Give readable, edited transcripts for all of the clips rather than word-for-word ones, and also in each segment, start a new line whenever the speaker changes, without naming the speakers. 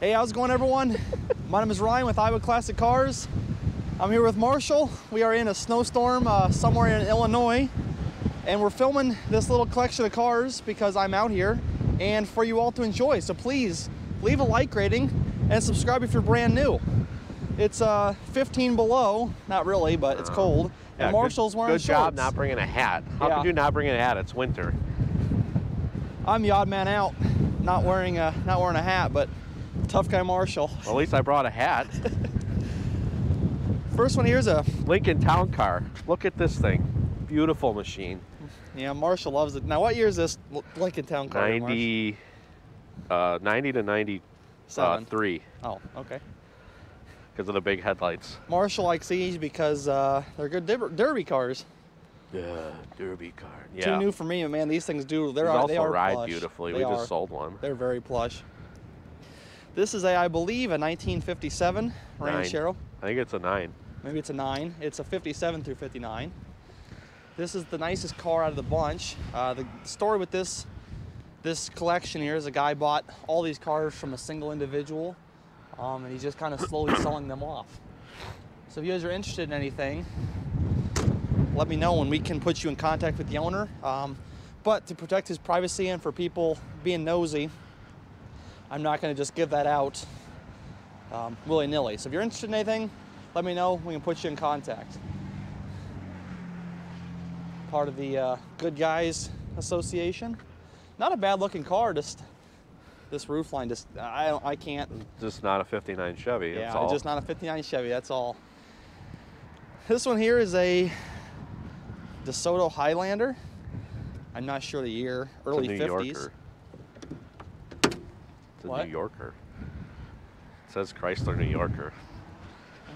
Hey, how's it going, everyone? My name is Ryan with Iowa Classic Cars. I'm here with Marshall. We are in a snowstorm somewhere in Illinois, and we're filming this little collection of cars because I'm out here and for you all to enjoy. So please leave a like rating and subscribe if you're brand new. It's 15 below, not really, but it's cold.
Yeah,
and Marshall's wearing shorts.
Good job not bringing a hat. How could you not bring a hat? It's winter.
I'm the odd man out, not wearing a hat, but tough guy Marshall.
Well, at least I brought a hat.
First one here is a
Lincoln Town Car. Look at this thing. Beautiful machine.
Yeah, Marshall loves it. Now, what year is this Lincoln Town Car?
90 to 93.
Oh, okay.
Because of the big headlights.
Marshall likes these because they're good derby cars.
Yeah, derby car. Yeah.
Too new for me, but man, these things do. They
also
are
ride
plush.
beautifully. We just sold one.
They're very plush. This is I believe, a 1957 Ranchero.
I think it's a 9.
Maybe it's a 9. It's a 57 through 59. This is the nicest car out of the bunch. The story with this collection here is a guy bought all these cars from a single individual, and he's just kind of slowly selling them off. So if you guys are interested in anything, let me know and we can put you in contact with the owner. But to protect his privacy and for people being nosy, I'm not going to just give that out willy-nilly. So if you're interested in anything, let me know. We can put you in contact. Part of the Good Guys Association. Not a bad-looking car. Just this roofline. Just I can't.
Just not a 59 Chevy.
Yeah,
that's all.
just not a 59 Chevy. That's all. This one here is a Desoto Highlander. I'm not sure the year. Early 50s.
Yorker. It's a New Yorker. It says Chrysler New Yorker.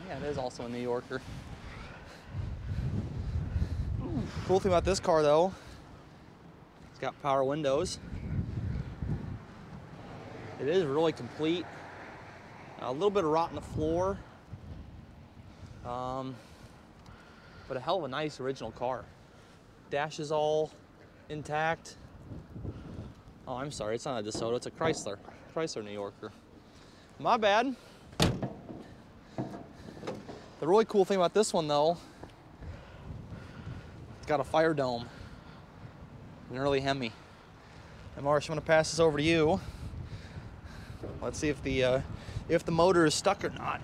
Yeah, it is also a New Yorker. Cool thing about this car, though, it's got power windows. It is really complete. A little bit of rot in the floor, but a hell of a nice original car. Dash is all intact. Oh, I'm sorry, it's not a Desoto, it's a Chrysler New Yorker. My bad. The really cool thing about this one, though, it's got a fire dome, an early Hemi. And Marsh, I'm gonna pass this over to you. Let's see if the motor is stuck or not.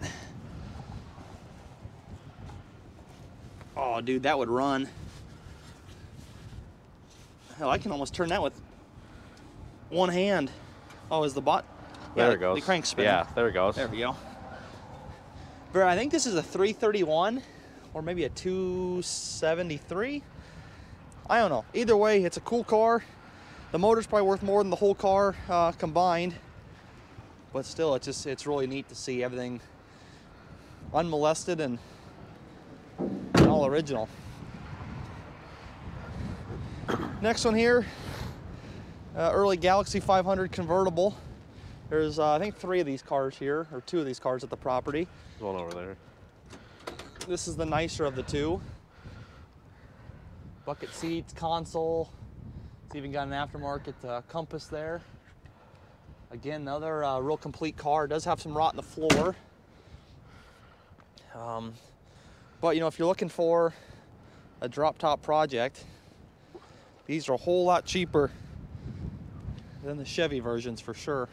Oh, dude, that would run. Hell, I can almost turn that with one hand. Oh, is the bot? Yeah,
there it goes.
The crank's spinning.
Yeah, there it goes.
There we go. But I think this is a 331 or maybe a 273. I don't know. Either way, it's a cool car. The motor's probably worth more than the whole car combined. But still, it's really neat to see everything unmolested and all original. Next one here, early Galaxy 500 convertible. There's, I think, 3 of these cars here, or 2 of these cars at the property.
There's one over there.
This is the nicer of the 2. Bucket seats, console. It's even got an aftermarket compass there. Again, another real complete car. It does have some rot in the floor. But, you know, if you're looking for a drop-top project, these are a whole lot cheaper than the Chevy versions for sure.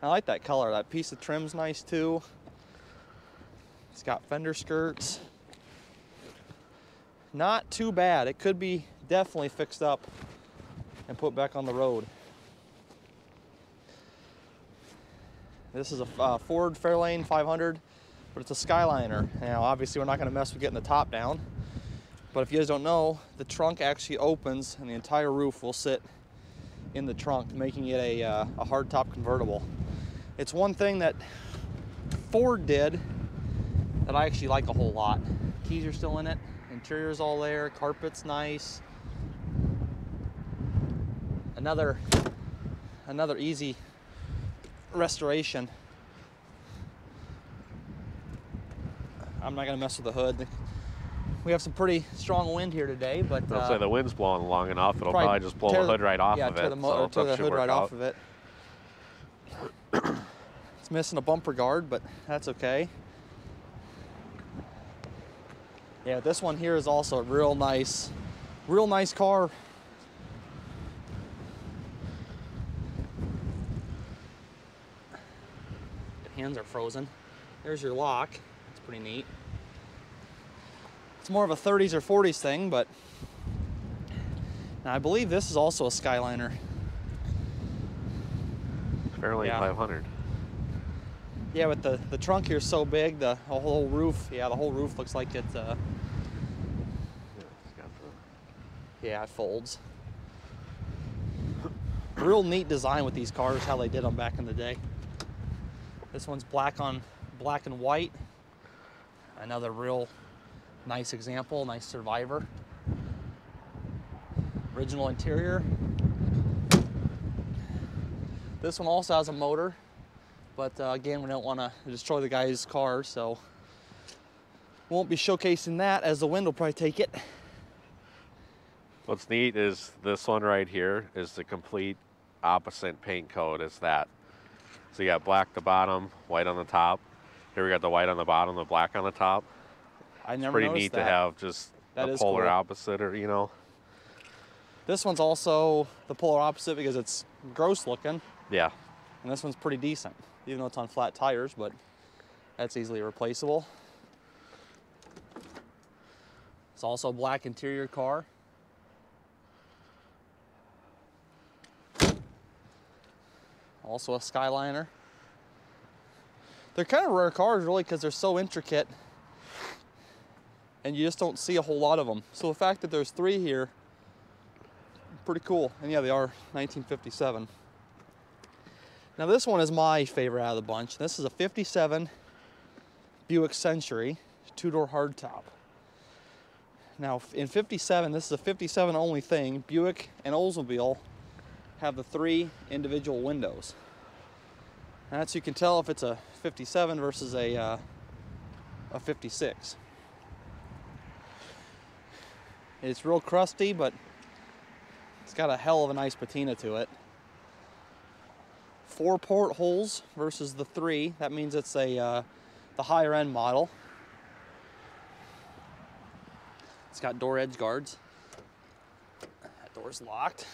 I like that color. That piece of trim's nice too. It's got fender skirts. Not too bad. It could be definitely fixed up and put back on the road. This is a Ford Fairlane 500, but it's a Skyliner. Now, obviously, we're not going to mess with getting the top down. But if you guys don't know, the trunk actually opens and the entire roof will sit in the trunk, making it a hardtop convertible. It's one thing that Ford did that I actually like a whole lot. Keys are still in it, interior's all there, carpet's nice. Another easy restoration. I'm not gonna mess with the hood. We have some pretty strong wind here today, but
I'll say the wind's blowing long enough, it'll probably just blow the hood right off of it.
Tear the hood right off of it. It's missing a bumper guard, but that's okay. Yeah, this one here is also a real nice car. The hands are frozen. There's your lock. It's pretty neat. It's more of a 30s or 40s thing, but now I believe this is also a Skyliner.
Fairlane 500.
Yeah, but the trunk here is so big, the whole roof, the whole roof looks like it, yeah, it folds. Real neat design with these cars, how they did them back in the day. This one's black and white. Another real nice example, nice survivor. Original interior. This one also has a motor. But again, we don't want to destroy the guy's car, so won't be showcasing that, as the wind will probably take it.
What's neat is this one right here is the complete opposite paint coat as that. So you got black the bottom, white on the top. Here we got the white on the bottom, the black on the top.
I never
It's pretty
noticed
neat
that.
to have just the polar
cool.
opposite, or you know.
This one's also the polar opposite because it's gross looking.
Yeah.
And this one's pretty decent, even though it's on flat tires, but that's easily replaceable. It's also a black interior car. Also a Skyliner. They're kind of rare cars, really, because they're so intricate and you just don't see a whole lot of them. So the fact that there's 3 here, pretty cool. And yeah, they are 1957. Now this one is my favorite out of the bunch. This is a 57 Buick Century, 2-door hardtop. Now in 57, this is a 57 only thing. Buick and Oldsmobile have the 3 individual windows. And that's, you can tell if it's a 57 versus a 56. It's real crusty, but it's got a hell of a nice patina to it. 4 portholes versus the 3. That means it's the higher end model. It's got door edge guards. That door's locked.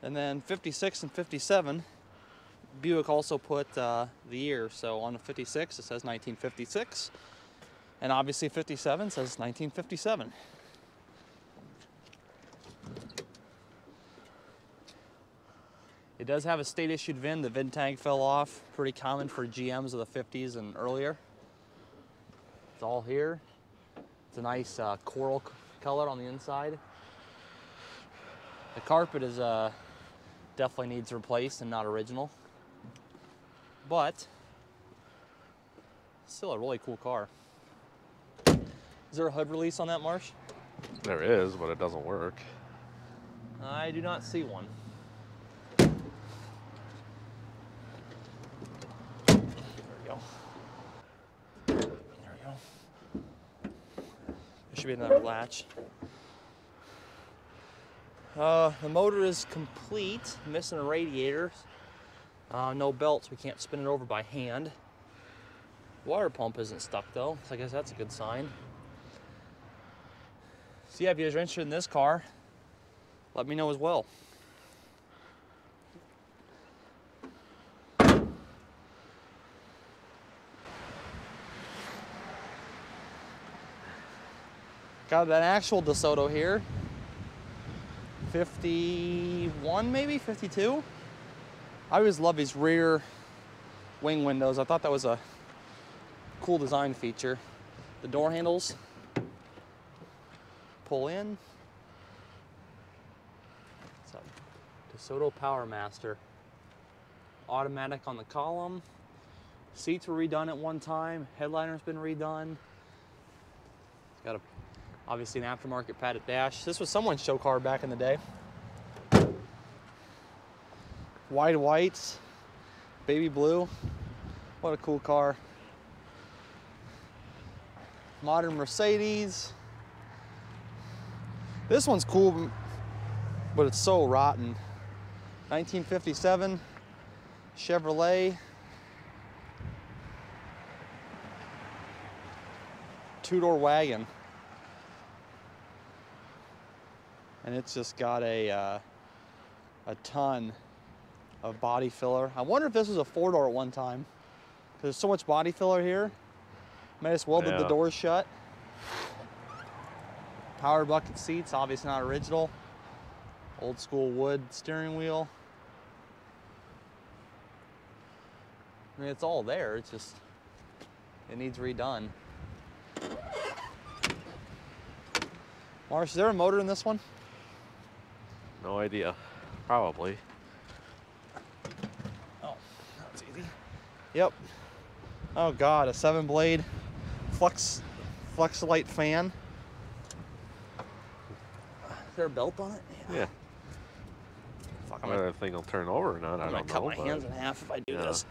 And then 56 and 57, Buick also put the year. So on the 56 it says 1956, and obviously 57 says 1957. It does have a state issued VIN. The VIN tag fell off. Pretty common for GMs of the 50s and earlier. It's all here. It's a nice coral color on the inside. The carpet is definitely needs replaced and not original, but still a really cool car. Is there a hood release on that, Marsh?
There is, but it doesn't work.
I do not see one. There we go. There we go. There should be another latch. The motor is complete, missing a radiator. No belts, we can't spin it over by hand. Water pump isn't stuck though, so I guess that's a good sign. So yeah, if you're interested in this car, let me know as well. Got an actual Desoto here. 51 maybe, 52. I always love these rear wing windows. I thought that was a cool design feature. The door handles pull in. It's a Desoto Power Master. Automatic on the column. Seats were redone at one time. Headliner's been redone. It's got obviously an aftermarket padded dash. This was someone's show car back in the day. Wide whites, baby blue. What a cool car. Modern Mercedes. This one's cool, but it's so rotten. 1957 Chevrolet. Two-door wagon. And it's just got a ton of body filler. I wonder if this was a four-door at one time. There's so much body filler here. Might just welded the doors shut. Power bucket seats, obviously not original. Old school wood steering wheel. I mean, it's all there. It's just, it needs redone. Marsh, is there a motor in this one?
No idea. Probably.
Oh, that's easy. Yep. Oh God, a 7-blade Flexolite fan. Is there a belt on it?
Yeah.
Fuck,
Whether the thing will turn over or not, I don't know.
I'm gonna cut my hands in half if I do this.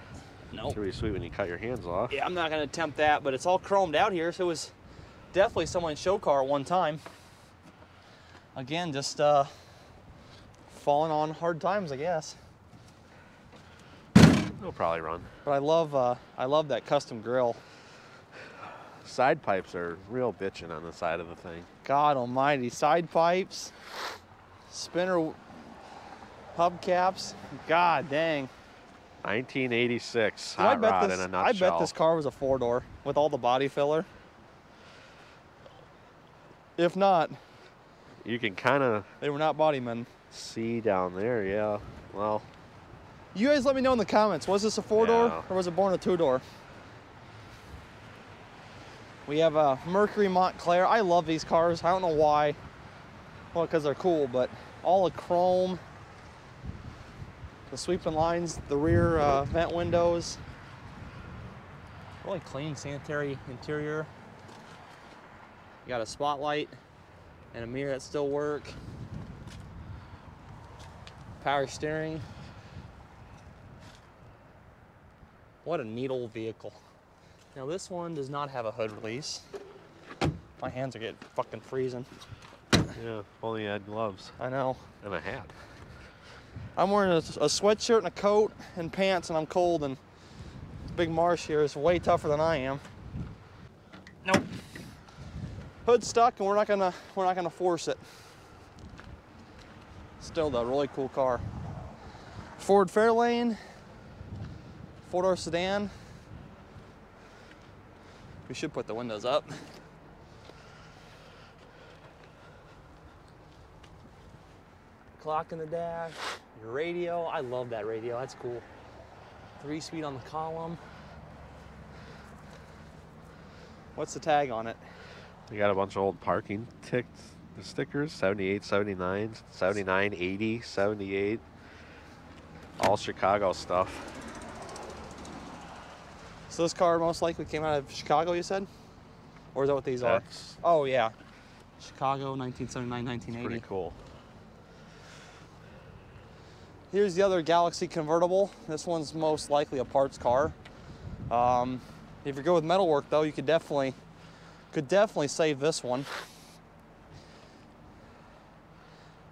Nope.
It's pretty sweet when you cut your hands off.
Yeah, I'm not gonna attempt that, but it's all chromed out here, so it was definitely someone's show car at one time. Again, just falling on hard times, I guess.
It'll probably run.
But I love that custom grille.
Side pipes are real bitching on the side of the thing.
God almighty, side pipes, spinner hubcaps. God dang.
1986
You know,
hot rod in a nutshell.
I bet this car was a four-door with all the body filler. If not,
You can kind of
they were not body men.
see down there, yeah. Well,
You guys let me know in the comments, was this a four-door
Yeah.
or was it born a two-door? We have a Mercury Montclair. I love these cars. I don't know why. Well, because they're cool, but all the chrome, the sweeping lines, the rear vent windows. Really clean, sanitary interior. You got a spotlight and a mirror that still work. Power steering. What a neat old vehicle. Now this one does not have a hood release. My hands are getting fucking freezing.
yeah, if only you had gloves
I know.
and a hat.
I'm wearing a sweatshirt and a coat and pants and I'm cold, and Big Marsh here is way tougher than I am. Nope. Hood's stuck and we're not gonna force it. Still though, really cool car. Ford Fairlane, four-door sedan. We should put the windows up. Clock in the dash, your radio. I love that radio, that's cool. 3-speed on the column. What's the tag on it?
We got a bunch of old parking stickers, 78, 79, 79, 80, 78. All Chicago stuff.
So this car most likely came out of Chicago, you said? Or is that what these are? Oh yeah. Chicago, 1979, 1980.
Pretty cool.
Here's the other Galaxy convertible. This one's most likely a parts car. If you go with metalwork though, you could definitely save this one.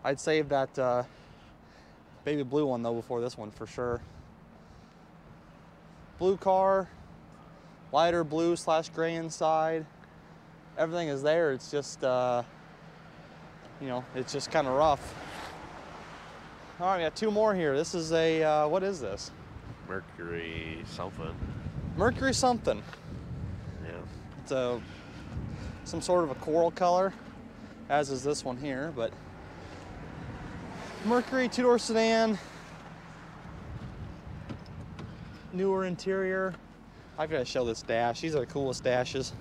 I'd save that baby blue one though before this one for sure. Blue car, lighter blue / gray inside. Everything is there. It's just, you know, it's just kind of rough. All right, we got two more here. This is a, what is this?
Mercury something.
Mercury something.
Yeah.
It's some sort of a coral color, as is this one here, but Mercury two-door sedan, newer interior. I've got to show this dash. These are the coolest dashes.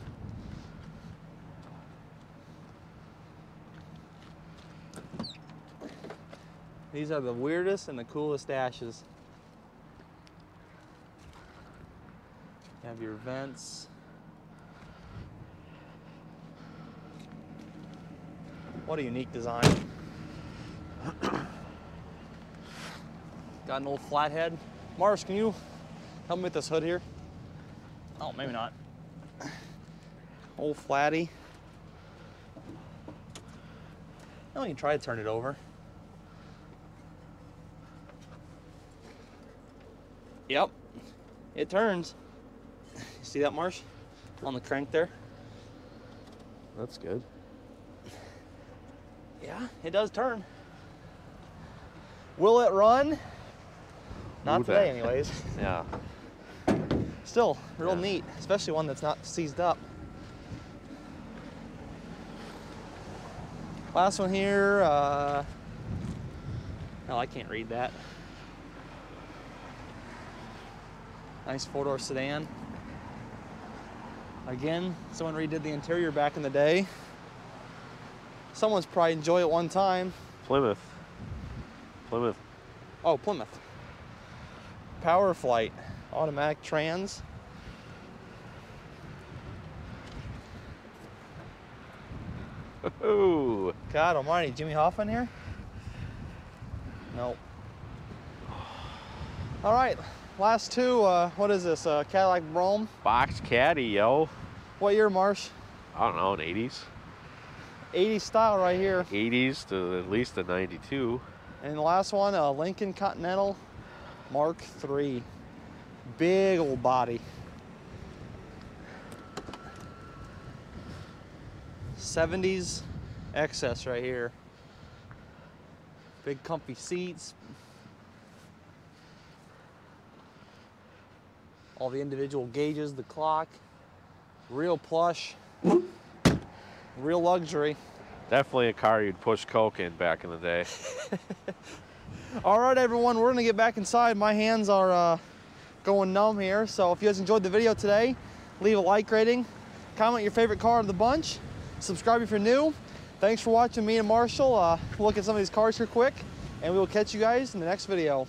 These are the weirdest and the coolest dashes. You have your vents. What a unique design. Got an old flathead. Mars, can you help me with this hood here? Oh, maybe not. Old flatty. Oh, you can try to turn it over. Yep, it turns. You see that, Marsh? On the crank there?
That's good.
Yeah, it does turn. Will it run? Not
Ooh,
today,
that.
anyways.
Yeah.
Still, real
Yeah.
neat, especially one that's not seized up. Last one here, oh, I can't read that. Nice four-door sedan. Again, someone redid the interior back in the day. Someone's probably enjoyed it one time.
Plymouth. Plymouth.
Oh, Plymouth. Power Flight, automatic trans.
Ooh.
God almighty, Jimmy Hoffman here? Nope. All right, last two, what is this, Cadillac Brougham?
Box caddy, yo.
What year, Marsh?
I don't know, an 80s?
80s style right here.
80s to at least a 92.
And the last one, a Lincoln Continental Mark III. Big old body. 70s excess right here. Big comfy seats. All the individual gauges, the clock. Real plush. Real luxury.
Definitely a car you'd push Coke in back in the day.
All right, everyone, we're gonna get back inside. My hands are going numb here. So if you guys enjoyed the video today, leave a like rating, comment your favorite car of the bunch, subscribe if you're new. Thanks for watching me and Marshall. We'll look at some of these cars here quick, and we will catch you guys in the next video.